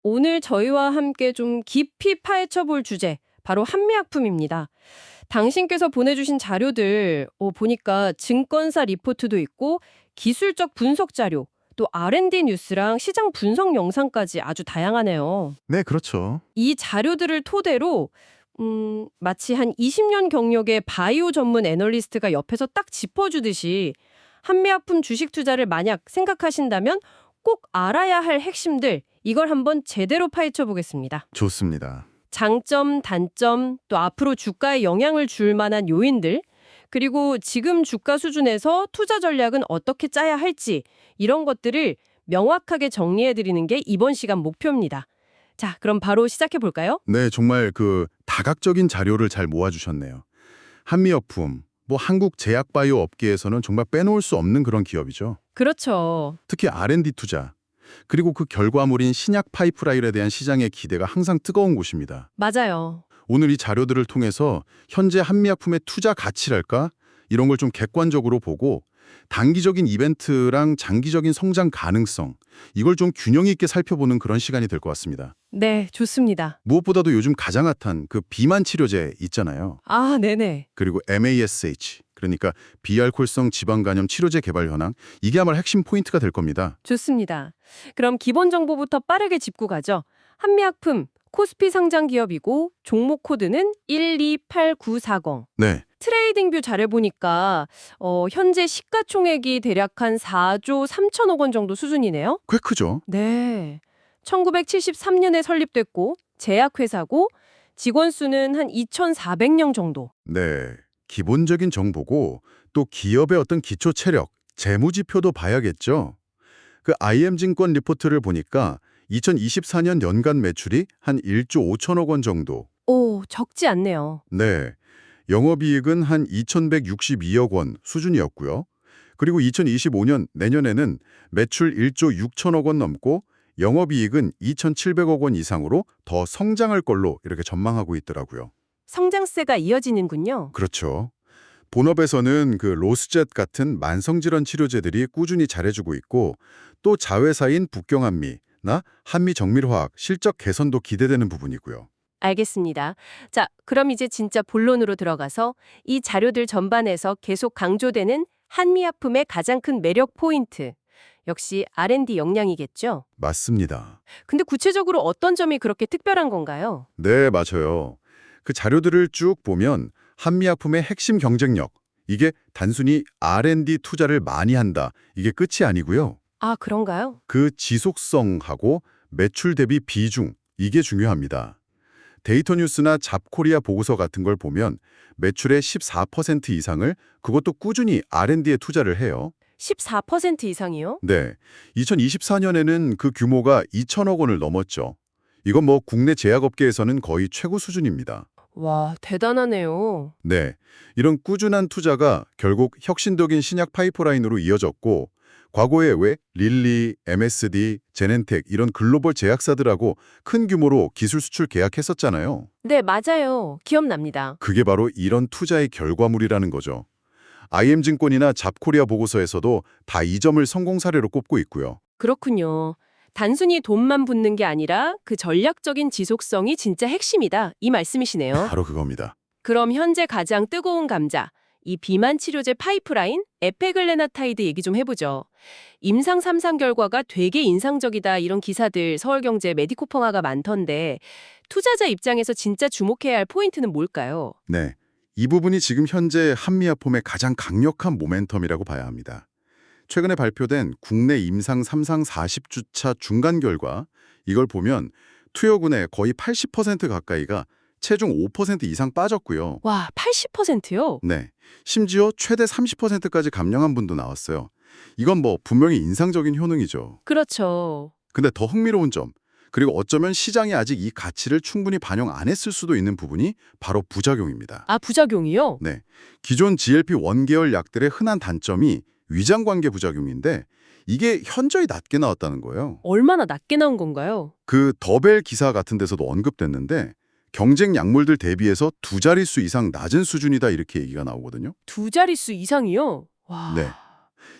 오늘 저희와 함께 좀 깊이 파헤쳐 볼 주제, 바로 한미약품입니다. 당신께서 보내주신 자료들 보니까 증권사 리포트도 있고 기술적 분석 자료, 또 R&D 뉴스랑 시장 분석 영상까지 아주 다양하네요. 네, 그렇죠. 이 자료들을 토대로 마치 한 20년 경력의 바이오 전문 애널리스트가 옆에서 딱 짚어주듯이 한미약품 주식 투자를 만약 생각하신다면 꼭 알아야 할 핵심들, 이걸 한번 제대로 파헤쳐 보겠습니다. 좋습니다. 장점, 단점, 또 앞으로 주가에 영향을 줄 만한 요인들, 그리고 지금 주가 수준에서 투자 전략은 어떻게 짜야 할지, 이런 것들을 명확하게 정리해 드리는 게 이번 시간 목표입니다. 자, 그럼 바로 시작해 볼까요? 네, 정말 다각적인 자료를 잘 모아주셨네요. 한미약품, 한국 제약바이오 업계에서는 정말 빼놓을 수 없는 그런 기업이죠. 그렇죠. 특히 R&D 투자, 그리고 그 결과물인 신약 파이프라인에 대한 시장의 기대가 항상 뜨거운 곳입니다. 맞아요. 오늘 이 자료들을 통해서 현재 한미약품의 투자 가치랄까? 이런 걸 좀 객관적으로 보고 단기적인 이벤트랑 장기적인 성장 가능성, 이걸 좀 균형 있게 살펴보는 그런 시간이 될 것 같습니다. 네, 좋습니다. 무엇보다도 요즘 가장 핫한 그 비만 치료제 있잖아요. 아, 네네. 그리고 MASH, 그러니까 비알코올성 지방간염 치료제 개발 현황, 이게 아마 핵심 포인트가 될 겁니다. 좋습니다. 그럼 기본 정보부터 빠르게 짚고 가죠. 한미약품, 코스피 상장 기업이고 종목 코드는 128940. 네, 트레이딩뷰 자료 보니까 현재 시가총액이 대략 한 4조 3천억 원 정도 수준이네요. 꽤 크죠? 네. 1973년에 설립됐고 제약회사고 직원 수는 한 2,400명 정도. 네, 기본적인 정보고 또 기업의 어떤 기초 체력, 재무지표도 봐야겠죠. 그 IM증권 리포트를 보니까 2024년 연간 매출이 한 1조 5천억 원 정도. 오, 적지 않네요. 네, 영업이익은 한 2,162억 원 수준이었고요. 그리고 2025년 내년에는 매출 1조 6천억 원 넘고 영업이익은 2,700억 원 이상으로 더 성장할 걸로 이렇게 전망하고 있더라고요. 성장세가 이어지는군요. 그렇죠. 본업에서는 그 로스젯 같은 만성질환 치료제들이 꾸준히 잘해주고 있고 또 자회사인 북경한미나 한미정밀화학 실적 개선도 기대되는 부분이고요. 알겠습니다. 자, 그럼 이제 진짜 본론으로 들어가서 이 자료들 전반에서 계속 강조되는 한미약품의 가장 큰 매력 포인트. 역시 R&D 역량이겠죠? 맞습니다. 근데 구체적으로 어떤 점이 그렇게 특별한 건가요? 네, 맞아요. 그 자료들을 쭉 보면 한미약품의 핵심 경쟁력, 이게 단순히 R&D 투자를 많이 한다, 이게 끝이 아니고요. 아, 그런가요? 그 지속성하고 매출 대비 비중, 이게 중요합니다. 데이터뉴스나 잡코리아 보고서 같은 걸 보면 매출의 14% 이상을 그것도 꾸준히 R&D에 투자를 해요. 14% 이상이요? 네, 2024년에는 그 규모가 2천억 원을 넘었죠. 이건 국내 제약업계에서는 거의 최고 수준입니다. 와, 대단하네요. 네, 이런 꾸준한 투자가 결국 혁신적인 신약 파이프라인으로 이어졌고 과거에 왜 릴리, MSD, 제넨텍 이런 글로벌 제약사들하고 큰 규모로 기술 수출 계약했었잖아요. 네, 맞아요. 기억납니다. 그게 바로 이런 투자의 결과물이라는 거죠. IM증권이나 잡코리아 보고서에서도 다 이 점을 성공 사례로 꼽고 있고요. 그렇군요. 단순히 돈만 붓는 게 아니라 그 전략적인 지속성이 진짜 핵심이다. 이 말씀이시네요. 바로 그겁니다. 그럼 현재 가장 뜨거운 감자, 이 비만 치료제 파이프라인, 에페글레나타이드 얘기 좀 해보죠. 임상 3상 결과가 되게 인상적이다 이런 기사들 서울경제 메디코펑화가 많던데 투자자 입장에서 진짜 주목해야 할 포인트는 뭘까요? 네, 이 부분이 지금 현재 한미약품의 가장 강력한 모멘텀이라고 봐야 합니다. 최근에 발표된 국내 임상 3상 40주차 중간 결과, 이걸 보면 투여군의 거의 80% 가까이가 체중 5% 이상 빠졌고요. 와, 80%요? 네, 심지어 최대 30%까지 감량한 분도 나왔어요. 이건 분명히 인상적인 효능이죠. 그렇죠. 근데 더 흥미로운 점, 그리고 어쩌면 시장이 아직 이 가치를 충분히 반영 안 했을 수도 있는 부분이 바로 부작용입니다. 아, 부작용이요? 네, 기존 GLP-1 계열 약들의 흔한 단점이 위장관계 부작용인데 이게 현저히 낮게 나왔다는 거예요. 얼마나 낮게 나온 건가요? 그 더벨 기사 같은 데서도 언급됐는데 경쟁 약물들 대비해서 두 자릿수 이상 낮은 수준이다 이렇게 얘기가 나오거든요. 두 자릿수 이상이요? 와. 네.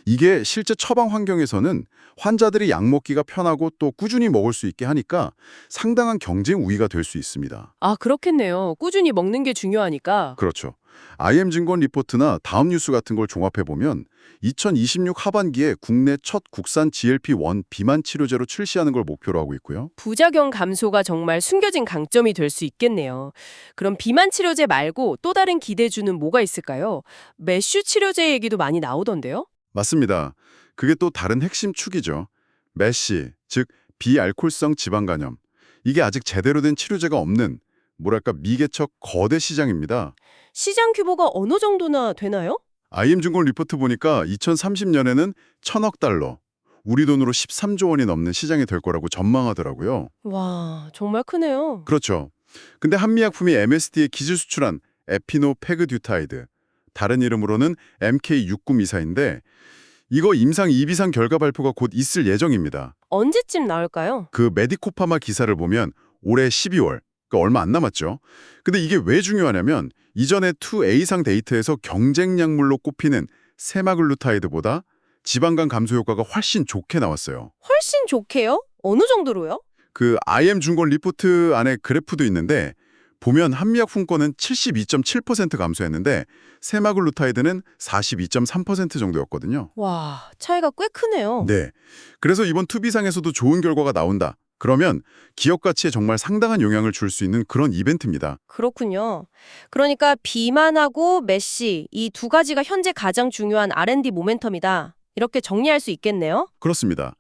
이게 실제 처방 환경에서는 환자들이 약 먹기가 편하고 또 꾸준히 먹을 수 있게 하니까 상당한 경쟁 우위가 될 수 있습니다. 아, 그렇겠네요. 꾸준히 먹는 게 중요하니까. 그렇죠. IM증권 리포트나 다음 뉴스 같은 걸 종합해보면 2026 하반기에 국내 첫 국산 GLP-1 비만 치료제로 출시하는 걸 목표로 하고 있고요. 부작용 감소가 정말 숨겨진 강점이 될 수 있겠네요. 그럼 비만 치료제 말고 또 다른 기대주는 뭐가 있을까요? 메쉬 치료제 얘기도 많이 나오던데요? 맞습니다. 그게 또 다른 핵심 축이죠. 메시, 즉 비알코올성 지방간염. 이게 아직 제대로 된 치료제가 없는 뭐랄까 미개척 거대 시장입니다. 시장 규모가 어느 정도나 되나요? IM증권 리포트 보니까 2030년에는 1,000억 달러, 우리 돈으로 13조 원이 넘는 시장이 될 거라고 전망하더라고요. 와, 정말 크네요. 그렇죠. 근데 한미약품이 MSD에 기술 수출한 에피노페그듀타이드, 다른 이름으로는 MK6924인데 이거 임상 2비상 결과 발표가 곧 있을 예정입니다. 언제쯤 나올까요? 그 메디코파마 기사를 보면 올해 12월, 그러니까 얼마 안 남았죠. 근데 이게 왜 중요하냐면 이전에 2A상 데이터에서 경쟁 약물로 꼽히는 세마글루타이드보다 지방간 감소 효과가 훨씬 좋게 나왔어요. 훨씬 좋게요? 어느 정도로요? 그 IM증권 리포트 안에 그래프도 있는데 보면 한미약품권은 72.7% 감소했는데 세마글루타이드는 42.3% 정도였거든요. 와, 차이가 꽤 크네요. 네. 그래서 이번 투비상에서도 좋은 결과가 나온다. 그러면 기업 가치에 정말 상당한 영향을 줄 수 있는 그런 이벤트입니다. 그렇군요. 그러니까 비만하고 메시 이 두 가지가 현재 가장 중요한 R&D 모멘텀이다. 이렇게 정리할 수 있겠네요. 그렇습니다.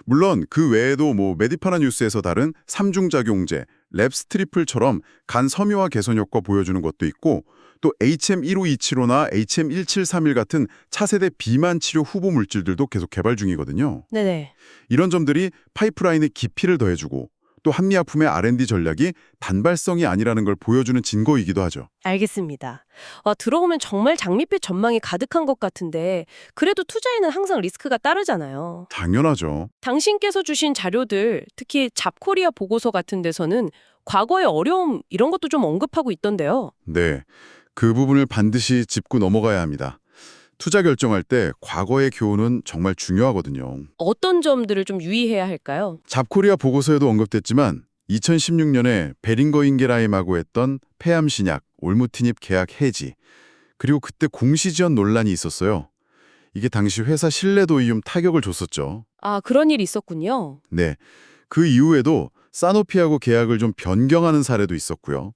물론 그 외에도 메디파나 뉴스에서 다른 삼중작용제, 랩스트리플처럼 간 섬유화 개선 효과 보여주는 것도 있고 또 HM15275나 HM1731 같은 차세대 비만 치료 후보 물질들도 계속 개발 중이거든요. 네네. 이런 점들이 파이프라인의 깊이를 더해주고 또 한미약품의 R&D 전략이 단발성이 아니라는 걸 보여주는 증거이기도 하죠. 알겠습니다. 들어오면 정말 장밋빛 전망이 가득한 것 같은데 그래도 투자에는 항상 리스크가 따르잖아요. 당연하죠. 당신께서 주신 자료들, 특히 잡코리아 보고서 같은 데서는 과거의 어려움 이런 것도 좀 언급하고 있던데요. 네, 그 부분을 반드시 짚고 넘어가야 합니다. 투자 결정할 때 과거의 교훈은 정말 중요하거든요. 어떤 점들을 좀 유의해야 할까요? 잡코리아 보고서에도 언급됐지만 2016년에 베링거 인게라임하고 했던 폐암 신약, 올무티닙 계약 해지, 그리고 그때 공시지원 논란이 있었어요. 이게 당시 회사 신뢰도 위험 타격을 줬었죠. 아, 그런 일이 있었군요. 네, 그 이후에도 사노피하고 계약을 좀 변경하는 사례도 있었고요.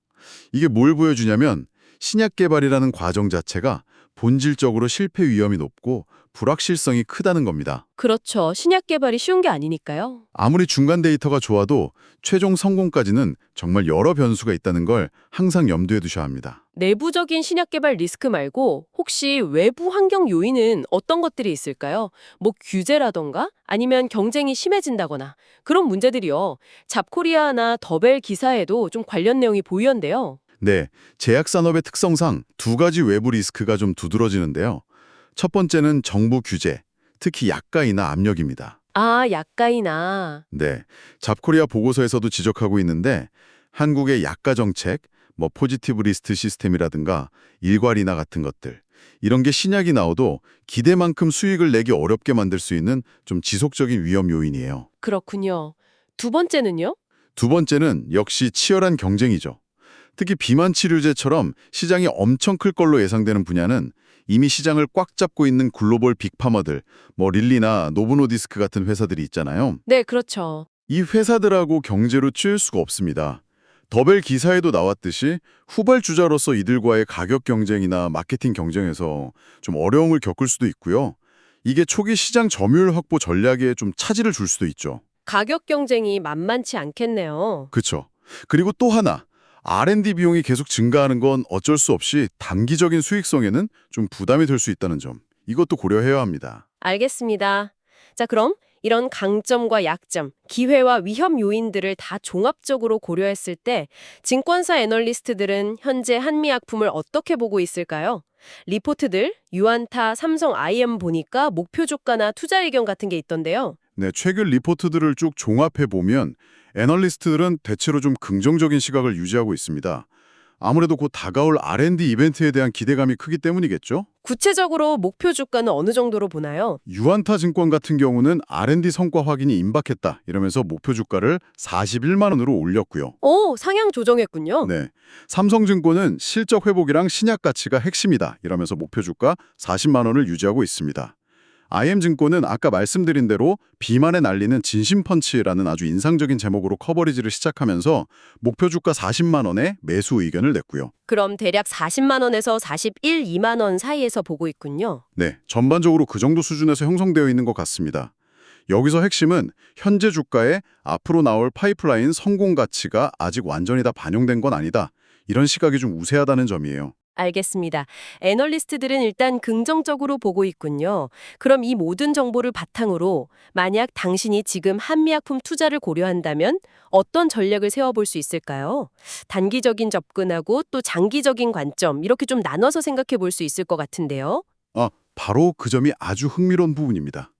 이게 뭘 보여주냐면 신약 개발이라는 과정 자체가 본질적으로 실패 위험이 높고 불확실성이 크다는 겁니다. 그렇죠. 신약 개발이 쉬운 게 아니니까요. 아무리 중간 데이터가 좋아도 최종 성공까지는 정말 여러 변수가 있다는 걸 항상 염두에 두셔야 합니다. 내부적인 신약 개발 리스크 말고 혹시 외부 환경 요인은 어떤 것들이 있을까요? 규제라던가 아니면 경쟁이 심해진다거나 그런 문제들이요. 잡코리아나 더벨 기사에도 좀 관련 내용이 보이던데요. 네, 제약산업의 특성상 두 가지 외부 리스크가 좀 두드러지는데요. 첫 번째는 정부 규제, 특히 약가이나 압력입니다. 아, 약가이나. 네, 잡코리아 보고서에서도 지적하고 있는데 한국의 약가 정책, 포지티브 리스트 시스템이라든가 일괄인하 같은 것들, 이런 게 신약이 나와도 기대만큼 수익을 내기 어렵게 만들 수 있는 좀 지속적인 위험 요인이에요. 그렇군요. 두 번째는요? 두 번째는 역시 치열한 경쟁이죠. 특히 비만 치료제처럼 시장이 엄청 클 걸로 예상되는 분야는 이미 시장을 꽉 잡고 있는 글로벌 빅파머들, 릴리나 노브노디스크 같은 회사들이 있잖아요. 네, 그렇죠. 이 회사들하고 경제로 치을 수가 없습니다. 더벨 기사에도 나왔듯이 후발주자로서 이들과의 가격 경쟁이나 마케팅 경쟁에서 좀 어려움을 겪을 수도 있고요. 이게 초기 시장 점유율 확보 전략에 좀 차질을 줄 수도 있죠. 가격 경쟁이 만만치 않겠네요. 그렇죠. 그리고 또 하나, R&D 비용이 계속 증가하는 건 어쩔 수 없이 단기적인 수익성에는 좀 부담이 될 수 있다는 점, 이것도 고려해야 합니다. 알겠습니다. 자, 그럼 이런 강점과 약점, 기회와 위험 요인들을 다 종합적으로 고려했을 때 증권사 애널리스트들은 현재 한미약품을 어떻게 보고 있을까요? 리포트들, 유안타, 삼성 IM 보니까 목표 주가나 투자 의견 같은 게 있던데요. 네, 최근 리포트들을 쭉 종합해 보면 애널리스트들은 대체로 좀 긍정적인 시각을 유지하고 있습니다. 아무래도 곧 다가올 R&D 이벤트에 대한 기대감이 크기 때문이겠죠? 구체적으로 목표 주가는 어느 정도로 보나요? 유안타 증권 같은 경우는 R&D 성과 확인이 임박했다 이러면서 목표 주가를 41만 원으로 올렸고요. 오, 상향 조정했군요. 네, 삼성증권은 실적 회복이랑 신약 가치가 핵심이다 이러면서 목표 주가 40만 원을 유지하고 있습니다. IM증권은 아까 말씀드린 대로 비만에 날리는 진심펀치라는 아주 인상적인 제목으로 커버리지를 시작하면서 목표 주가 40만 원에 매수 의견을 냈고요. 그럼 대략 40만 원에서 41, 2만 원 사이에서 보고 있군요. 네, 전반적으로 그 정도 수준에서 형성되어 있는 것 같습니다. 여기서 핵심은 현재 주가에 앞으로 나올 파이프라인 성공 가치가 아직 완전히 다 반영된 건 아니다. 이런 시각이 좀 우세하다는 점이에요. 알겠습니다. 애널리스트들은 일단 긍정적으로 보고 있군요. 그럼 이 모든 정보를 바탕으로 만약 당신이 지금 한미약품 투자를 고려한다면 어떤 전략을 세워볼 수 있을까요? 단기적인 접근하고 또 장기적인 관점 이렇게 좀 나눠서 생각해 볼 수 있을 것 같은데요. 바로 그 점이 아주 흥미로운 부분입니다.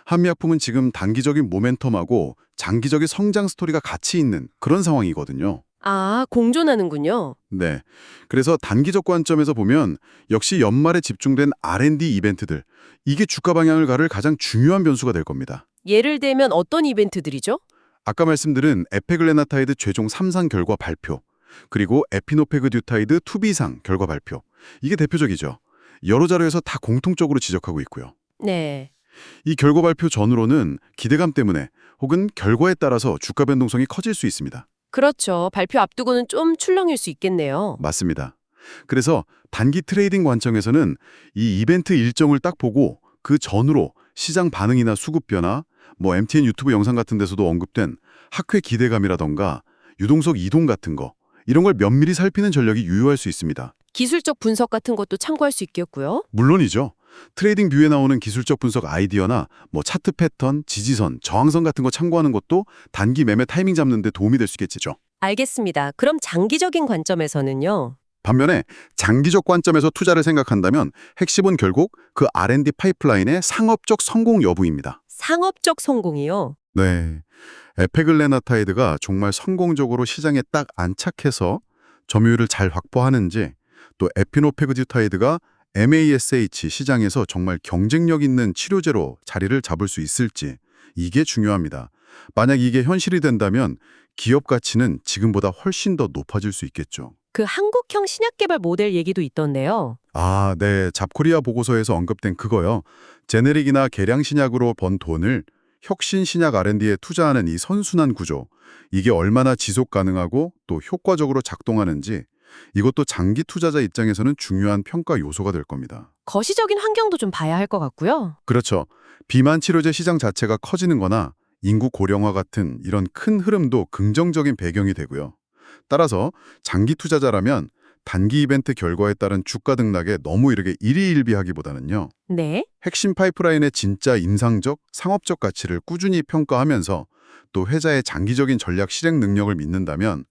한미약품은 지금 단기적인 모멘텀하고 장기적인 성장 스토리가 같이 있는 그런 상황이거든요. 아, 공존하는군요. 네. 그래서 단기적 관점에서 보면 역시 연말에 집중된 R&D 이벤트들, 이게 주가 방향을 가를 가장 중요한 변수가 될 겁니다. 예를 들면 어떤 이벤트들이죠? 아까 말씀드린 에페글레나타이드 최종 3상 결과 발표, 그리고 에피노페그듀타이드 투비상 결과 발표. 이게 대표적이죠. 여러 자료에서 다 공통적으로 지적하고 있고요. 네. 이 결과 발표 전후로는 기대감 때문에 혹은 결과에 따라서 주가 변동성이 커질 수 있습니다. 그렇죠. 발표 앞두고는 좀 출렁일 수 있겠네요. 맞습니다. 그래서 단기 트레이딩 관점에서는 이 이벤트 일정을 딱 보고 그 전후로 시장 반응이나 수급 변화, MTN 유튜브 영상 같은 데서도 언급된 학회 기대감이라던가 유동성 이동 같은 거, 이런 걸 면밀히 살피는 전략이 유효할 수 있습니다. 기술적 분석 같은 것도 참고할 수 있겠고요. 물론이죠. 트레이딩 뷰에 나오는 기술적 분석 아이디어나 차트 패턴, 지지선, 저항선 같은 거 참고하는 것도 단기 매매 타이밍 잡는 데 도움이 될 수 있겠죠. 알겠습니다. 그럼 장기적인 관점에서는요? 반면에 장기적 관점에서 투자를 생각한다면 핵심은 결국 그 R&D 파이프라인의 상업적 성공 여부입니다. 상업적 성공이요? 네, 에페글레나타이드가 정말 성공적으로 시장에 딱 안착해서 점유율을 잘 확보하는지, 또 에피노페그듀타이드가 MASH 시장에서 정말 경쟁력 있는 치료제로 자리를 잡을 수 있을지, 이게 중요합니다. 만약 이게 현실이 된다면 기업 가치는 지금보다 훨씬 더 높아질 수 있겠죠. 그 한국형 신약 개발 모델 얘기도 있던데요. 아, 네. 잡코리아 보고서에서 언급된 그거요. 제네릭이나 개량 신약으로 번 돈을 혁신 신약 R&D에 투자하는 이 선순환 구조. 이게 얼마나 지속 가능하고 또 효과적으로 작동하는지, 이것도 장기 투자자 입장에서는 중요한 평가 요소가 될 겁니다. 거시적인 환경도 좀 봐야 할 것 같고요. 그렇죠. 비만 치료제 시장 자체가 커지는 거나 인구 고령화 같은 이런 큰 흐름도 긍정적인 배경이 되고요. 따라서 장기 투자자라면 단기 이벤트 결과에 따른 주가 등락에 너무 이렇게 일희일비하기보다는요. 네. 핵심 파이프라인의 진짜 인상적, 상업적 가치를 꾸준히 평가하면서 또 회사의 장기적인 전략 실행 능력을 믿는다면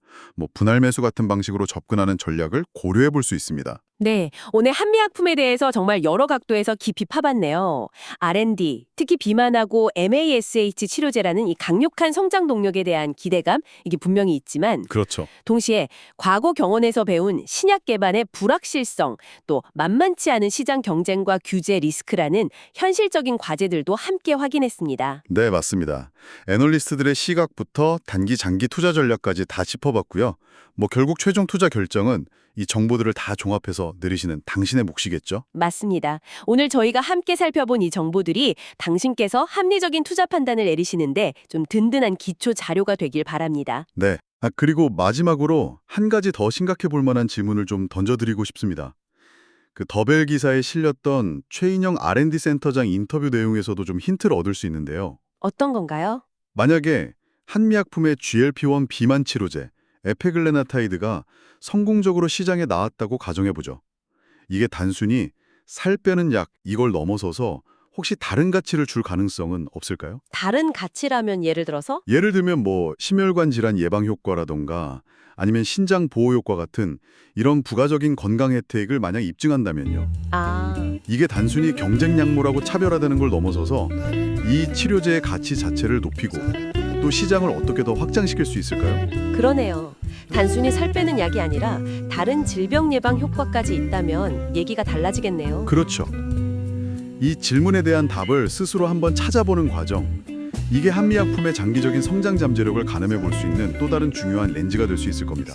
분할 매수 같은 방식으로 접근하는 전략을 고려해 볼 수 있습니다. 네, 오늘 한미약품에 대해서 정말 여러 각도에서 깊이 파봤네요. R&D, 특히 비만하고 MASH 치료제라는 이 강력한 성장 동력에 대한 기대감, 이게 분명히 있지만 그렇죠. 동시에 과거 경험에서 배운 신약 개발의 불확실성, 또 만만치 않은 시장 경쟁과 규제 리스크라는 현실적인 과제들도 함께 확인했습니다. 네, 맞습니다. 애널리스트들의 시각부터 단기, 장기 투자 전략까지 다 짚어봤고요. 결국 최종 투자 결정은 이 정보들을 다 종합해서 내리시는 당신의 몫이겠죠? 맞습니다. 오늘 저희가 함께 살펴본 이 정보들이 당신께서 합리적인 투자 판단을 내리시는데 좀 든든한 기초 자료가 되길 바랍니다. 네. 그리고 마지막으로 한 가지 더 심각해 볼 만한 질문을 좀 던져드리고 싶습니다. 그 더벨 기사에 실렸던 최인영 R&D 센터장 인터뷰 내용에서도 좀 힌트를 얻을 수 있는데요. 어떤 건가요? 만약에 한미약품의 GLP-1 비만 치료제 에페글레나타이드가 성공적으로 시장에 나왔다고 가정해보죠. 이게 단순히 살 빼는 약 이걸 넘어서서 혹시 다른 가치를 줄 가능성은 없을까요? 다른 가치라면 예를 들어서? 예를 들면 심혈관 질환 예방 효과라던가 아니면 신장 보호 효과 같은 이런 부가적인 건강 혜택을 만약 입증한다면요. 이게 단순히 경쟁 약물하고 차별화되는 걸 넘어서서 이 치료제의 가치 자체를 높이고 또 시장을 어떻게 더 확장시킬 수 있을까요? 그러네요. 단순히 살 빼는 약이 아니라 다른 질병 예방 효과까지 있다면 얘기가 달라지겠네요. 그렇죠. 이 질문에 대한 답을 스스로 한번 찾아보는 과정, 이게 한미약품의 장기적인 성장 잠재력을 가늠해 볼 수 있는 또 다른 중요한 렌즈가 될 수 있을 겁니다.